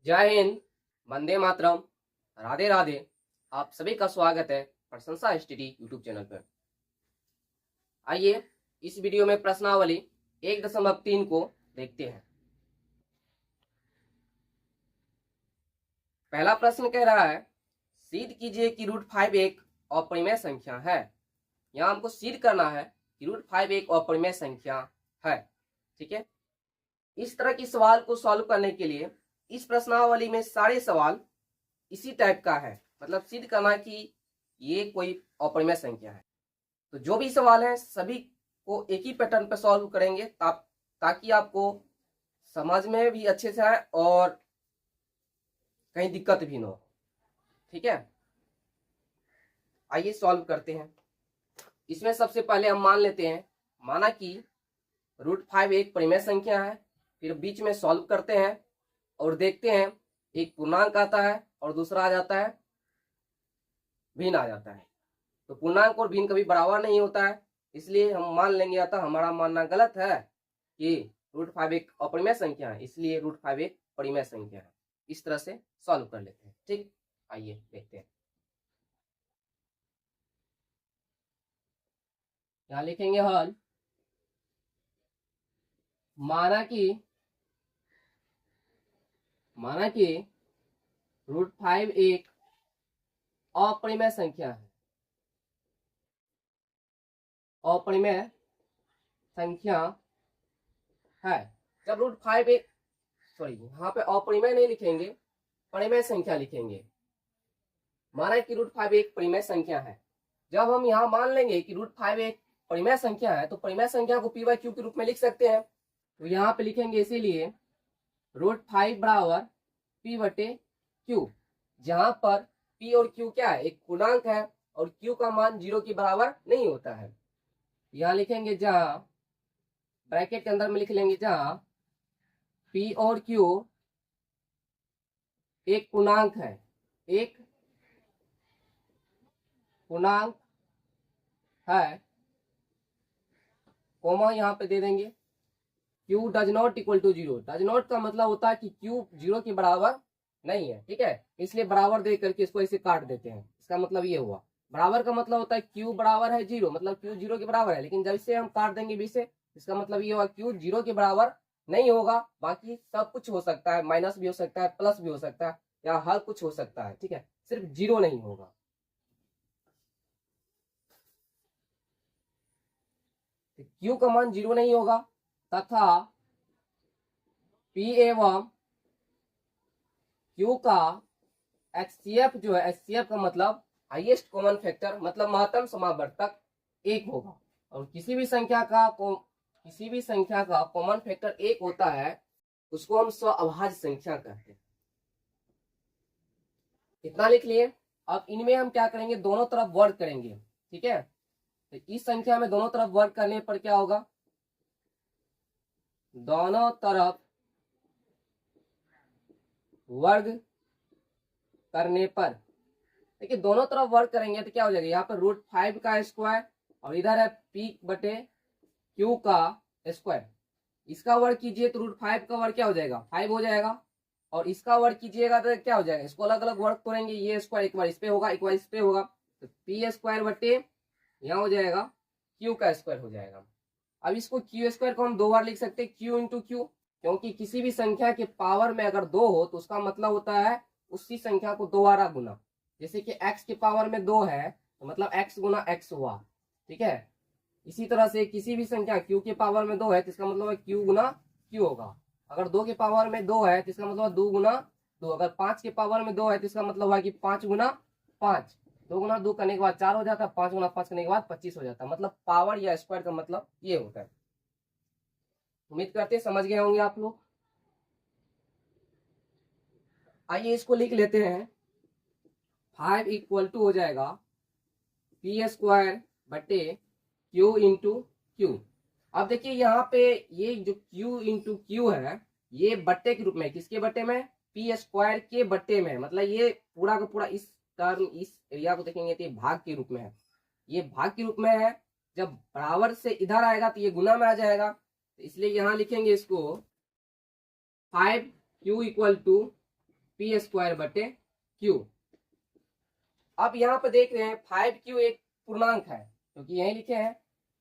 जय हिंद, वंदे मातरम, राधे राधे। आप सभी का स्वागत है प्रशंसा एसटीडी यूट्यूब चैनल पर। आइए इस वीडियो में प्रश्नावली 1.3 को देखते हैं। पहला प्रश्न कह रहा है, सिद्ध कीजिए कि √5 एक अपरिमेय संख्या है। यहाँ हमको सिद्ध करना है कि √5 एक अपरिमेय संख्या है। ठीक है, इस तरह की सवाल को सॉल्व करने के लिए इस प्रश्नावली में सारे सवाल इसी टाइप का है, मतलब सिद्ध करना कि ये कोई अपरिमेय संख्या है। तो जो भी सवाल है सभी को एक ही पैटर्न पर सॉल्व करेंगे ताकि आपको समझ में भी अच्छे से आए और कहीं दिक्कत भी ना हो। ठीक है, आइए सॉल्व करते हैं। इसमें सबसे पहले हम मान लेते हैं, माना कि √5 एक परिमेय संख्या है। फिर बीच में सॉल्व करते हैं और देखते हैं एक पूर्णांक आता है और दूसरा आ जाता है भिन्न आ जाता है। तो पूर्णांक और भिन्न कभी बराबर नहीं होता है, इसलिए हम मान लेंगे अतः हमारा मानना गलत है कि √5 एक अपरिमेय संख्या है, इसलिए √5 एक परिमेय संख्या है। इस तरह से सॉल्व कर लेते हैं। ठीक, आइए देखते हैं। यहाँ लिखेंगे हल, माना कि √5 एक अपरिमेय संख्या है। अपरिमेय संख्या है। जब √5 एक यहाँ पे अपरिमेय नहीं लिखेंगे, परिमेय संख्या लिखेंगे। माना कि √5 एक परिमेय संख्या है। जब हम यहाँ मान लेंगे कि √5 एक परिमेय संख्या है तो परिमेय संख्या को p/q के रूप में लिख सकते हैं। तो यहाँ पे लिखेंगे इसीलिए √5 बराबर p/q, जहां पर p और q क्या है, एक पूर्णांक है और q का मान 0 के बराबर नहीं होता है। यहाँ लिखेंगे जहां ब्रैकेट के अंदर में लिख लेंगे जहां p और q एक पूर्णांक है, एक पूर्णांक है, कोमा यहाँ पे दे देंगे। q does not equal to 0। Does not का मतलब होता है कि q 0 के बराबर नहीं है। ठीक है, इसलिए बराबर दे करके इसको ऐसे काट देते हैं। इसका मतलब ये हुआ, बराबर का मतलब होता है q बराबर है 0, मतलब q 0 के बराबर है। लेकिन जब इसे हम काट देंगे b से, इसका मतलब ये हुआ q 0 के बराबर नहीं होगा। बाकी सब कुछ हो सकता है, माइनस भी हो सकता है, प्लस भी हो सकता है, या हर कुछ हो सकता है। ठीक है, सिर्फ 0 नहीं होगा। q का मान 0 नहीं होगा तथा p एवं q का HCF जो है, HCF का मतलब हाईएस्ट कॉमन फैक्टर, मतलब महत्तम समावर्तक 1 होगा। और किसी भी संख्या का कॉमन फैक्टर 1 होता है, उसको हम स्वअभाज्य संख्या कहते हैं। इतना लिख लिए। अब इनमें हम क्या करेंगे, दोनों तरफ वर्ग करेंगे। ठीक है, तो इस संख्या में दोनों तरफ वर्ग करने पर क्या होगा, दोनों तरफ वर्ग करने पर, देखिए दोनों तरफ वर्ग करेंगे तो क्या हो जाएगा, यहाँ पर √5 का स्क्वायर और इधर है p/q का स्क्वायर। इसका वर्ग कीजिए तो √5 का वर्ग क्या हो जाएगा, 5 हो जाएगा। और इसका वर्ग कीजिएगा तो क्या हो जाएगा, इसको अलग अलग वर्ग करेंगे। ये स्क्वायर एक बार इस पे होगा, एक बार इस पे होगा, तो p² यहाँ हो जाएगा q का स्क्वायर हो जाएगा। अब इसको q² को हम 2 बार लिख सकते हैं, q × q, क्योंकि किसी भी संख्या के पावर में अगर 2 हो तो उसका मतलब होता है उसी संख्या को दोबारा गुना। जैसे कि x के पावर में 2 है तो मतलब x गुना x हुआ। ठीक है, इसी तरह से किसी भी संख्या q के पावर में 2 है तो इसका मतलब q गुना q होगा। अगर 2 के पावर में 2 है तो इसका मतलब 2 गुना 2। अगर 5 के पावर में 2 है तो इसका मतलब हुआ कि 5 गुना 5। 2 गुना 2 करने के बाद 4 हो जाता है, 5 गुना 5 करने के बाद 25 हो जाता है। मतलब पावर या स्क्वायर का मतलब ये होता है। उम्मीद करते हैं समझ गए होंगे आप लोग। आइए इसको लिख लेते हैं। 5 = हो जाएगा p² q × q। अब देखिए यहाँ पे ये जो q × q है, ये बट्टे के रूप में, किसके बट्टे में, p² के बट्टे में। मतलब ये पूरा का पूरा इस टर्म, इस एरिया को देखेंगे तो ये भाग के रूप में है। ये भाग के रूप में है, जब बराबर से इधर आएगा तो ये गुना में आ जाएगा। तो इसलिए यहाँ लिखेंगे इसको 5q = पी स्क्वायर बटे क्यू। अब यहाँ पे देख रहे हैं 5q एक पूर्णांक है, क्योंकि यही लिखे हैं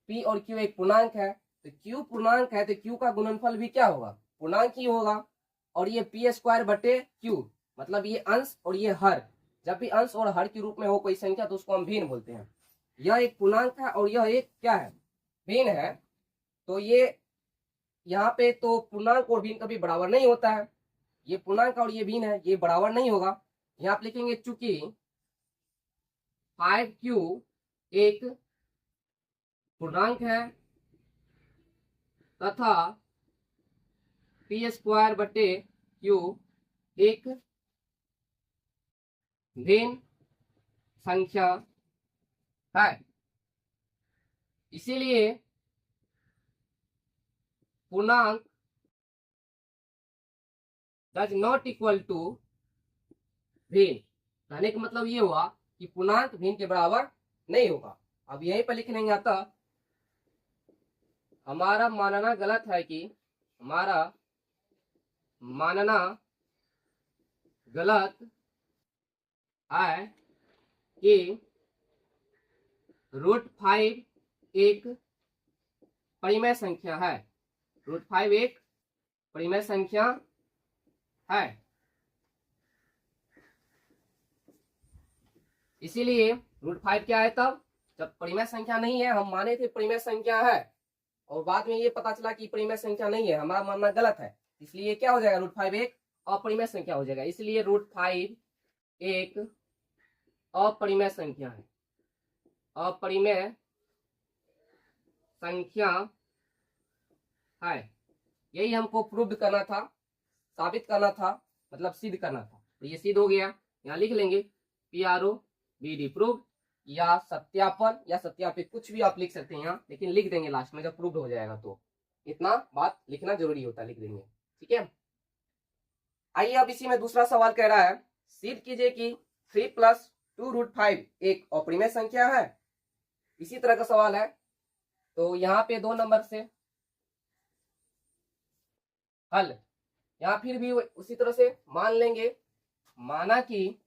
p और q एक पूर्णांक है, तो q पूर्णांक है तो q का गुणनफल भी क्या होगा, पूर्णांक ही होगा। और ये पी स्क्वायर बटे q, मतलब ये अंश और ये हर, जब भी अंश और हर के रूप में हो कोई संख्या तो उसको हम भिन्न बोलते हैं। यह एक पूर्णांक है और यह एक क्या है, भिन्न है। तो ये यहाँ पे तो पूर्णांक और भिन्न कभी बराबर नहीं होता है, ये पूर्णांक और ये भिन्न है, ये बराबर नहीं होगा। यहाँ आप लिखेंगे चूंकि 5q एक पूर्णांक है तथा पी स्क्वायर बटे क्यू एक भिन्न संख्या है, इसीलिए पूर्णांक डज नॉट इक्वल टू भिन्न। कहने का मतलब ये हुआ कि पूर्णांक भिन्न के बराबर नहीं होगा। अब यहीं पर लिख लेंगे, अतः हमारा मानना गलत है कि हमारा मानना गलत है कि √5 एक परिमेय संख्या है, √5 एक परिमेय संख्या है। इसीलिए √5 क्या है, तब जब परिमेय संख्या नहीं है, हम माने थे परिमेय संख्या है और बाद में ये पता चला कि परिमेय संख्या नहीं है, हमारा मानना गलत है, इसलिए क्या हो जाएगा, √5 एक अपरिमेय संख्या हो जाएगा। इसलिए √5 एक अपरिमेय संख्या है, अपरिमेय संख्या है। यही हमको प्रूव करना था, साबित करना था, मतलब सिद्ध करना था। तो ये सिद्ध हो गया, यहाँ लिख लेंगे PROVD प्रूव, या सत्यापन या सत्यापित, कुछ भी आप लिख सकते हैं यहाँ, लेकिन लिख देंगे लास्ट में जब प्रूव हो जाएगा, तो इतना बात लिखना जरूरी होता है, लिख देंगे, ठीक है। आइए अब इसी में दूसरा सवाल कह रहा है, सिद्ध कीजिए कि 3 + 2√5 एक अपरिमेय संख्या है। इसी तरह का सवाल है, तो यहाँ पे 2 नंबर से हल, यहाँ फिर भी उसी तरह से मान लेंगे, माना कि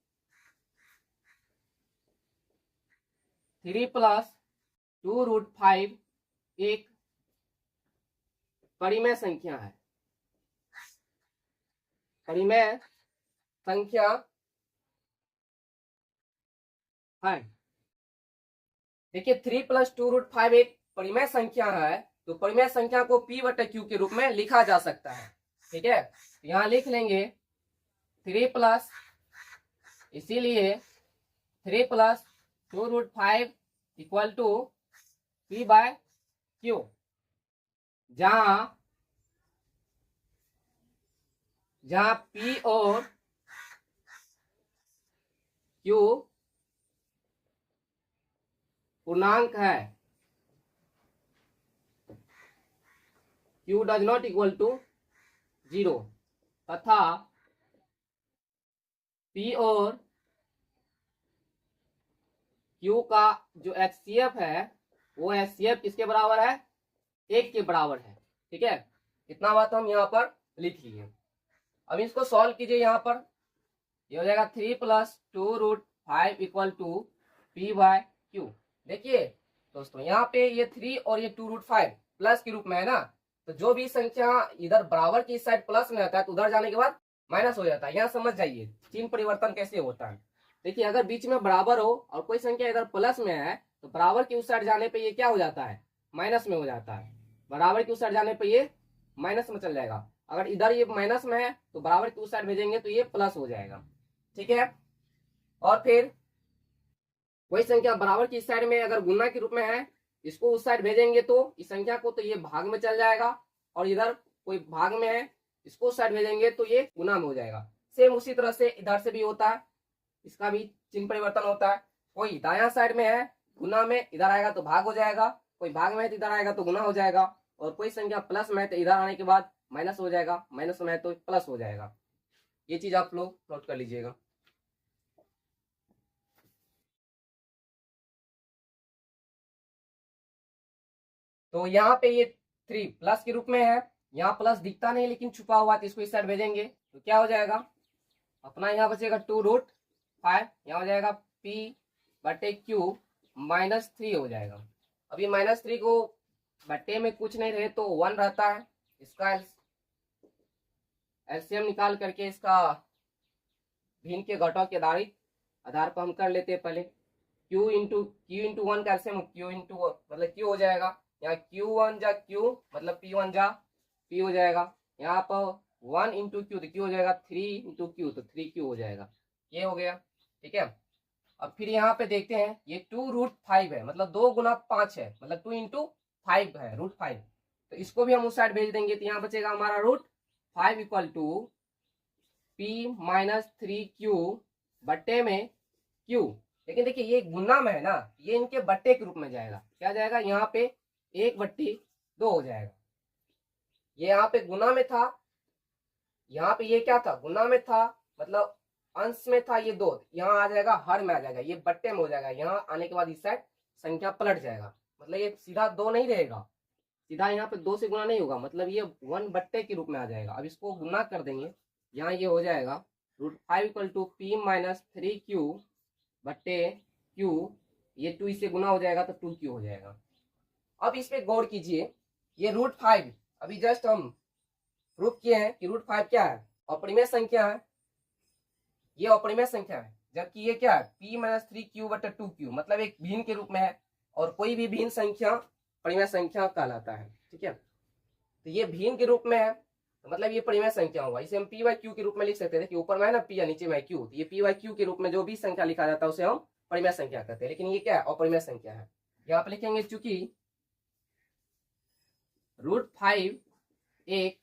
3 + 2√5 एक परिमेय संख्या है, परिमेय संख्या है। देखिए 3 + 2√5 एक परिमेय संख्या है, तो परिमेय संख्या को p/q के रूप में लिखा जा सकता है, ठीक है। यहाँ लिख लेंगे 3+, इसीलिए 3 + 2√5 = p/q, जहां p और q पूर्णांक है, q does not equal to 0, तथा p और q का जो HCF है वो HCF किसके बराबर है, 1 के बराबर है, ठीक है। इतना बात हम यहाँ पर लिख लिए। अब इसको सॉल्व कीजिए, यहाँ पर ये हो जाएगा 3 + 2√5 = p/q। देखिए दोस्तों, यहाँ पे ये 3 और ये 2√5 प्लस के रूप में है ना, तो जो भी संख्या इधर बराबर की साइड प्लस में आता है तो उधर जाने के बाद माइनस हो जाता है। यहाँ समझ जाइए चिन्ह परिवर्तन कैसे होता है। देखिए अगर बीच में बराबर हो और कोई संख्या इधर प्लस में है तो बराबर की उस साइड जाने पे ये क्या हो जाता है, माइनस में हो जाता है। बराबर की उस साइड जाने पे ये माइनस में चल जाएगा। अगर इधर ये माइनस में है तो बराबर की उस साइड भेजेंगे तो ये प्लस हो जाएगा, ठीक है। और फिर कोई संख्या बराबर की साइड में अगर गुना के रूप में है, इसको उस साइड भेजेंगे तो इस संख्या को तो ये भाग में चल जाएगा, और इधर कोई भाग में है इसको उस साइड भेजेंगे तो ये गुना में हो जाएगा। सेम उसी तरह से इधर से भी होता है, इसका भी चिन्ह परिवर्तन होता है। कोई दायां साइड में है गुना में, इधर आएगा तो भाग हो जाएगा, कोई भाग में है तो इधर आएगा तो गुना हो जाएगा, और कोई संख्या प्लस में है तो इधर आने के बाद माइनस हो जाएगा, माइनस में है तो प्लस हो जाएगा। ये चीज आप लोग नोट कर लीजिएगा। तो यहाँ पे ये 3 प्लस के रूप में है, यहाँ प्लस दिखता नहीं लेकिन छुपा हुआ, तो इसको इस साइड भेजेंगे तो क्या हो जाएगा अपना यहाँ बचेगा 2√5, यहाँ हो जाएगा p/q -3 हो जाएगा। अब ये -3 को बट्टे में कुछ नहीं रहे तो 1 रहता है, इसका एलसीएम निकाल करके इसका भिन्न के घटाव के आधार पर हम कर लेते हैं पहले। q इंटू 1 का एलसीएम q इंटू मतलब q हो जाएगा, यहाँ q1 जा q मतलब p1 जा p हो जाएगा, यहाँ पर 1 इंटू q तो q हो जाएगा 3 इंटू q तो 3q हो जाएगा, ये हो गया। ठीक है, अब फिर यहाँ पे देखते हैं ये 2√5 है, मतलब 2 गुना 5 है, मतलब 2 इंटू 5 है √5, तो इसको भी हम उस साइड भेज देंगे, तो यहाँ बचेगा हमारा √5 इक्वल टू p-3q बट्टे में q। लेकिन देखिए ये गुना में है ना, ये इनके बट्टे के रूप में जाएगा, क्या जाएगा, यहाँ पे 1/2 हो जाएगा। ये यहाँ पे गुना में था, यहाँ पे ये क्या था, गुना में था, मतलब अंश में था, ये 2 यहाँ आ जाएगा, हर में आ जाएगा, ये बट्टे में हो जाएगा, यहाँ आने के बाद इस साइड संख्या पलट जाएगा, मतलब ये सीधा 2 नहीं रहेगा, सीधा यहाँ पे 2 से गुना नहीं होगा, मतलब ये 1 बट्टे के रूप में आ जाएगा। अब इसको गुना कर देंगे, यहाँ ये हो जाएगा √5 इक्वल टू p-3q बट्टे q, ये 2 इससे गुना हो जाएगा तो 2q हो जाएगा। अब इस पे गौर कीजिए, ये √5 अभी जस्ट हम प्रूफ किए हैं कि √5 क्या है, अपरिमेय संख्या है, ये अपरिमेय संख्या है, जबकि ये क्या है, p-3q बटा 2q, मतलब एक भिन्न के रूप में है, और कोई भी भिन्न संख्या परिमेय संख्या कहलाता है। ठीक है, तो ये भिन्न के रूप में है, तो मतलब ये परिमेय संख्या होगा, इसे हम p/q के रूप में लिख सकते हैं, कि ऊपर में है ना p या नीचे में q, तो ये p/q के रूप में जो भी संख्या लिखा जाता है उसे हम परिमेय संख्या कहते हैं। लेकिन ये क्या है, अपरिमेय संख्या है। यहाँ पे लिखेंगे चूंकि √5 एक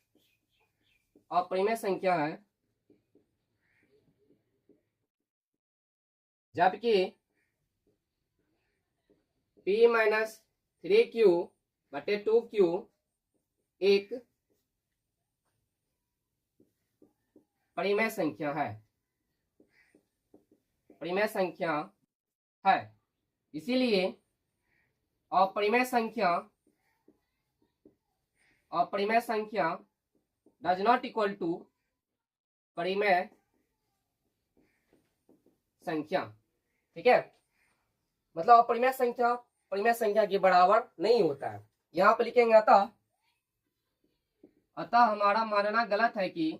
अपरिमेय संख्या है, जबकि p-3q बटे 2q एक परिमेय संख्या है, परिमेय संख्या है, इसीलिए अपरिमेय संख्या डज नॉट इक्वल टू परिमेय संख्या। ठीक है, मतलब अपरिमेय संख्या परिमेय संख्या के बराबर नहीं होता है। यहाँ पे लिखेंगे अतः हमारा मानना गलत है कि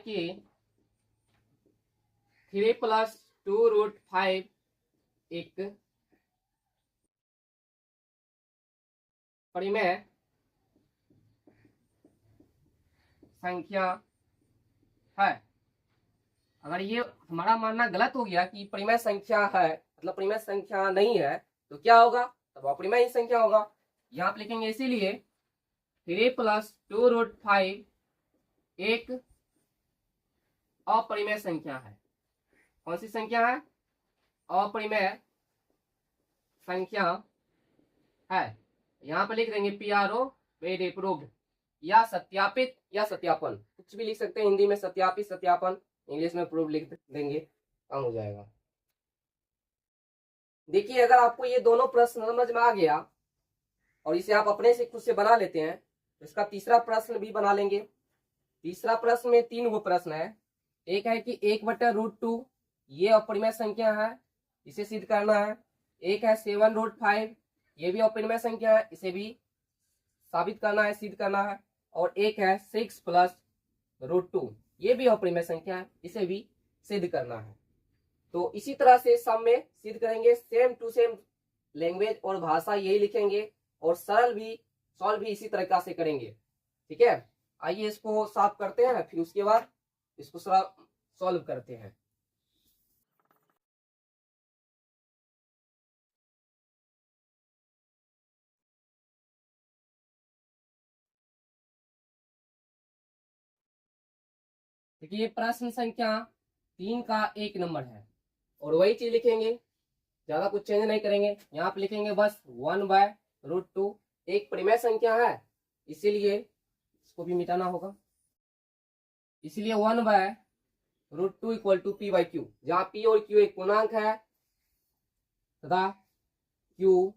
कि 3 + 2√5 एक परिमेय संख्या है। अगर ये हमारा मानना गलत हो गया कि परिमेय संख्या है, मतलब परिमेय संख्या नहीं है, तो क्या होगा, तब अपरिमेय संख्या होगा। यहाँ पे लिखेंगे इसीलिए 3 + 2√5 एक अपरिमेय संख्या है। कौन सी संख्या है, अपरिमेय संख्या है। यहाँ पे लिख देंगे PRO वेरी प्रूव्ड, या सत्यापित या सत्यापन, कुछ भी लिख सकते हैं, हिंदी में सत्यापित सत्यापन, इंग्लिश में प्रूव लिख देंगे, काम हो जाएगा। देखिए अगर आपको ये दोनों प्रश्न समझ में आ गया और इसे आप अपने से खुद से बना लेते हैं, तो इसका तीसरा प्रश्न भी बना लेंगे। तीसरा प्रश्न में 3 गो प्रश्न है, एक है कि 1/√2 ये अपरिमेय संख्या है, इसे सिद्ध करना है। एक है 7√5 ये भी अपरिमेय संख्या है, इसे भी साबित करना है, सिद्ध करना है। और एक है 6 + √2 ये भी अपरिमेय संख्या है, इसे भी सिद्ध करना है। तो इसी तरह से सब में सिद्ध करेंगे, सेम टू सेम लैंग्वेज और भाषा यही लिखेंगे, और सरल भी सॉल्व भी इसी तरीका से करेंगे। ठीक है, आइए इसको साफ करते हैं, फिर उसके बाद इसको सॉल्व करते हैं। देखिए प्रश्न संख्या 3 का 1 नंबर है, और वही चीज लिखेंगे, ज्यादा कुछ चेंज नहीं करेंगे। यहाँ पे लिखेंगे बस 1/√2 एक परिमेय संख्या है, इसीलिए इसको भी मिटाना होगा, इसलिए 1/√2 इक्वल टू p/q, जहाँ p और q एक पूर्णांक है तथा q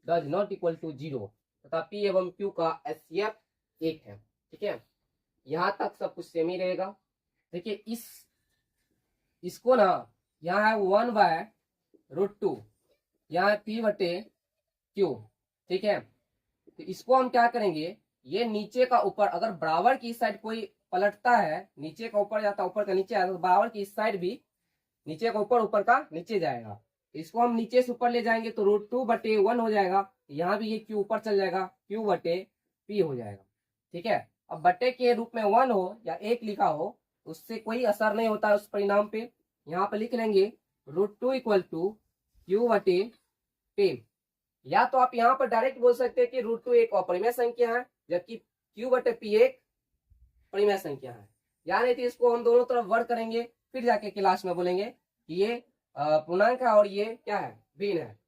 does not equal to 0, तथा पी एवं क्यू का एचसीएफ 1 है। ठीक है, यहां तक सब कुछ सेम ही रहेगा। देखिए इसको ना यहाँ है 1/√2, यहाँ है P/Q। ठीक है, तो इसको हम क्या करेंगे, ये नीचे का ऊपर, अगर बराबर की साइड कोई पलटता है, नीचे का ऊपर जाता है ऊपर का नीचे आया, तो बराबर की इस साइड भी नीचे का ऊपर ऊपर का नीचे जाएगा। इसको हम नीचे से ऊपर ले जाएंगे तो √2/1 हो जाएगा। यहाँ भी ये Q ऊपर चल जाएगा, Q/P हो जाएगा। ठीक है, अब बटे के रूप में 1 हो या 1 लिखा हो उससे कोई असर नहीं होता उस परिणाम पे। यहाँ पे लिख लेंगे √2 = Q/P। या तो आप यहाँ पर डायरेक्ट बोल सकते हैं कि √2 एक अपरिमेय संख्या है जबकि Q/P एक परिमेय संख्या है। या नहीं तो इसको हम दोनों तरफ वर्ग करेंगे, फिर जाके क्लास में बोलेंगे कि ये पूर्णांक है और ये क्या है, भिन्न है।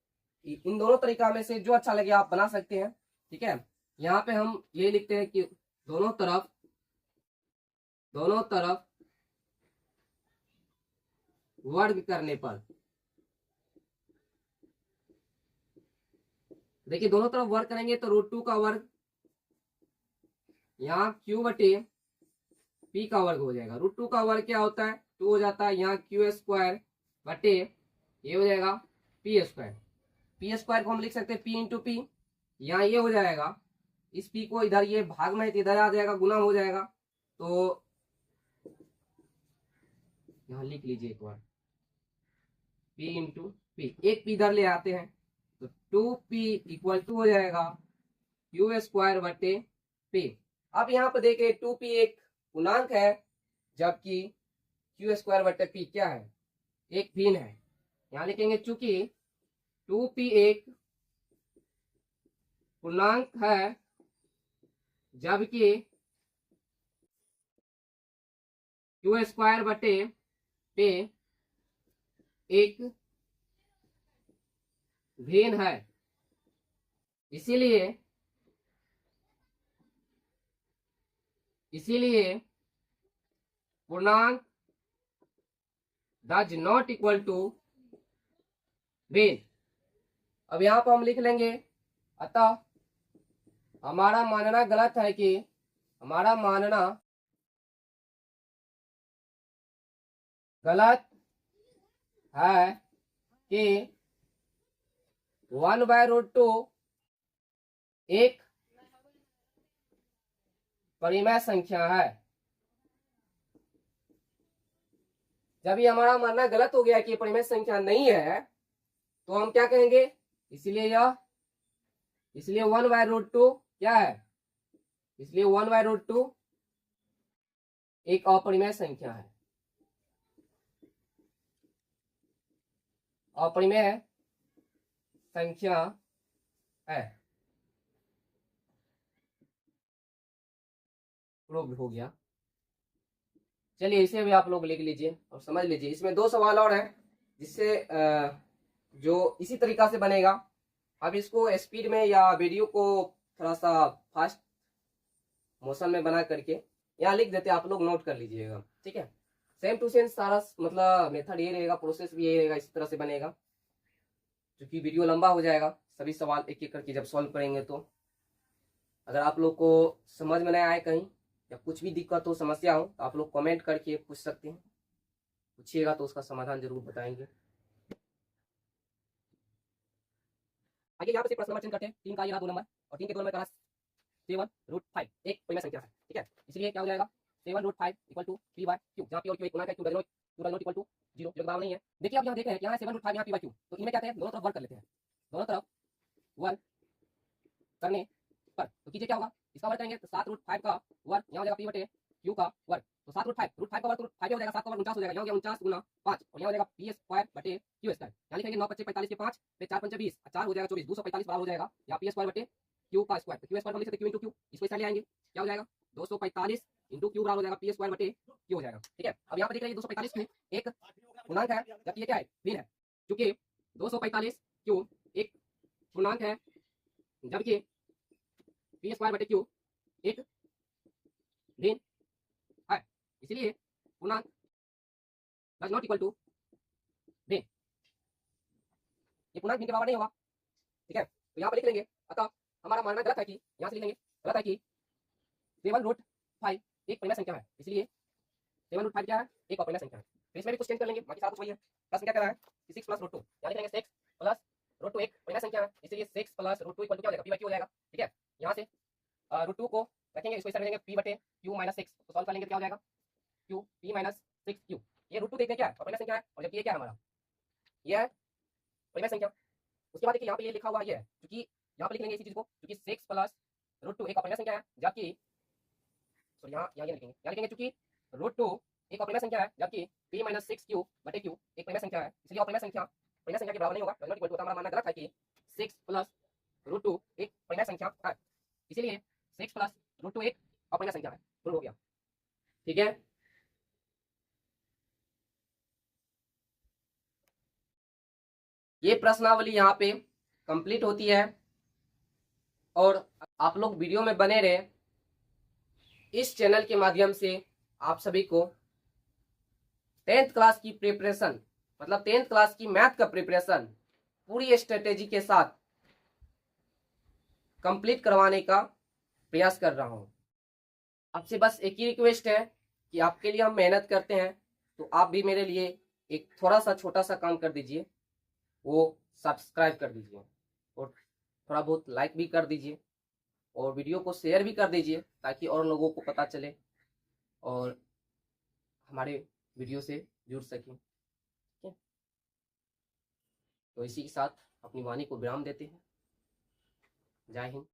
इन दोनों तरीका में से जो अच्छा लगे आप बना सकते हैं। ठीक है, यहाँ पे हम ये लिखते हैं कि दोनों तरफ वर्ग करने पर, देखिए दोनों तरफ वर्ग करेंगे तो √2 का वर्ग यहाँ Q/P का वर्ग हो जाएगा। √2 का वर्ग क्या होता है, 2 हो जाता है, यहाँ Q² बटे ये हो जाएगा P²। P² को हम लिख सकते हैं P×P, यहाँ ये हो जाएगा, इस P को इधर ये भाग में इधर आ जाएगा, गुना हो जाएगा, तो यहाँ लिख लीजिए एक बार P×P, एक P इधर ले आते हैं तो 2P = हो जाएगा Q² बटे P। अब यहाँ पर देखें 2P एक पूर्णांक है जबकि Q² बटे P क्या है, एक भिन्न है। यहाँ लिखेंगे चूंकि 2P एक पूर्णांक है जबकि Q² बटे P एक भिन्न है, इसीलिए पूर्णांक डज नॉट इक्वल टू भिन्न। अब यहाँ पर हम लिख लेंगे, अतः हमारा मानना गलत है कि कि 1/√2 एक परिमेय संख्या है। जब ये हमारा मानना गलत हो गया कि ये परिमेय संख्या नहीं है तो हम क्या कहेंगे, इसलिए 1/√2 क्या है, इसलिए 1/√2 एक अपरिमेय संख्या है, अपरिमेय संख्या है। प्रूव हो गया। चलिए इसे भी आप लोग लिख लीजिए और समझ लीजिए। इसमें 2 सवाल और हैं जिससे जो इसी तरीका से बनेगा। अब इसको स्पीड में या वीडियो को थोड़ा सा फास्ट मोशन में बना करके यहाँ लिख देते, आप लोग नोट कर लीजिएगा। ठीक है, सेम टू सेम सारा मतलब मेथड ये रहेगा, प्रोसेस भी यही रहेगा, इस तरह से बनेगा। क्योंकि वीडियो लंबा हो जाएगा, सभी सवाल एक एक करके जब सॉल्व करेंगे तो। अगर आप लोग को समझ में नहीं आए कहीं या कुछ भी दिक्कत हो, समस्या हो, तो आप लोग कमेंट करके पूछ सकते हैं, पूछिएगा तो उसका समाधान जरूर बताएंगे। आइए यहाँ पे प्रश्न नंबर चेंज करते हैं। 3 का ये रहा 2 नंबर और 3 के 2 नंबर का 7√5 एक परिमेय संख्या है। ठीक है, इसलिए क्या हो जाएगा 7√5 = P/Q, जहाँ P और Q एक गुणा है, Q does not equal to 0, जो बराबर नहीं है। देखिए अब यहाँ देख रहे हैं यहाँ 7√5 यहाँ P/Q, तो इनमें क्या है, दोनों तरफ वर्ग कर लेते हैं। दोनों तरफ वर्ग करने पर तो कीजिए क्या होगा, इसका वर्ग करेंगे तो 7√5 का वर्ग यहाँ हो जाएगा P/Q का वर्ग, तो 7√5 का वर्ग तो 5 हो जाएगा, 7 का वर्ग 49 हो जाएगा, यहाँ हो गया 49 गुना 5 और यहाँ हो जाएगा P² / Q²। यहाँ लिखेंगे 9 × 5 = 45 के 5 फिर 4 × 5 = 20 4 हो जाएगा 24, 245 बराबर हो जाएगा यहाँ P² / Q का स्क्वायर। तो Q² को लिख सकते Q × Q, इसको इस साइड ले आएंगे, क्या हो जाएगा 245 × Q बराबर हो जाएगा P² / Q हो जाएगा। ठीक है, अब यहाँ पर देख रहे हैं 245 Q एक पूर्णांक है जबकि ये क्या है, भिन्न है। क्योंकि 245 Q एक पूर्णांक है जबकि P² / Q एक भिन्न है, इसलिए पूर्णांक डज नॉट इक्वल टू भिन्न, ये पूर्णांक भिन्न के बराबर नहीं होगा। ठीक है, तो यहाँ पर लिख लेंगे, अतः हमारा मानना गलत है कि यहाँ से लिखेंगे गलत है कि 7√5 एक परिमेय संख्या है, इसलिए 7√5 क्या है, एक अपरिमेय संख्या है। तो इसमें भी कुछ चेंज कर लेंगे, बाकी सारा कुछ वही है। प्लस में क्या करा है कि 6 प्लस रूट 2, यहाँ लिखेंगे 6 प्लस रूट 2 एक परिमेय संख्या है, इसलिए 6 प्लस रूट 2 इक्वल टू क्या हो जाएगा, p/q हो जाएगा। ठीक है, यहाँ से रूट 2 को रखेंगे, इसको इस तरह लिखेंगे p/q माइनस 6, तो सॉल्व कर लेंगे तो क्या हो जाएगा q p माइनस 6q। ये रूट 2 देखते हैं क्या है, अपरिमेय संख्या है, और जबकि ये क्या है हमारा, ये है परिमेय संख्या। उसके बाद देखिए यहाँ पे ये लिखा हुआ ये है, क्योंकि यहाँ पे लिख लेंगे इसी चीज को, क्योंकि 6 प्लस रूट 2 एक अपरिमेय संख्या है, जबकि सॉरी यहाँ यहाँ लिखेंगे क्योंकि रूट 2 एक अपरिमेय संख्या है, जबकि p माइनस 6q बटे q एक परिमेय संख्या है, इसलिए अपरिमेय संख्या के बराबर नहीं होगा, नॉट इक्वल टू। हमारा मानना गलत है कि 6 प्लस रूट 2 एक परिमेय संख्या है, इसीलिए 6 प्लस रूट 2 एक अपरिमेय संख्या है, प्रूव हो गया। ठीक है, ये प्रश्नावली यहाँ पे कंप्लीट होती है, और आप लोग वीडियो में बने रहे। इस चैनल के माध्यम से आप सभी को 10th क्लास की प्रिपरेशन, मतलब 10th क्लास की मैथ का प्रिपरेशन पूरी स्ट्रेटेजी के साथ कंप्लीट करवाने का प्रयास कर रहा हूं। आपसे बस एक ही रिक्वेस्ट है कि आपके लिए हम मेहनत करते हैं, तो आप भी मेरे लिए एक थोड़ा सा छोटा सा काम कर दीजिए, वो सब्सक्राइब कर दीजिए और थोड़ा बहुत लाइक भी कर दीजिए, और वीडियो को शेयर भी कर दीजिए ताकि और लोगों को पता चले और हमारे वीडियो से जुड़ सकें। ठीक है, तो इसी के साथ अपनी वाणी को विराम देते हैं। जय हिंद।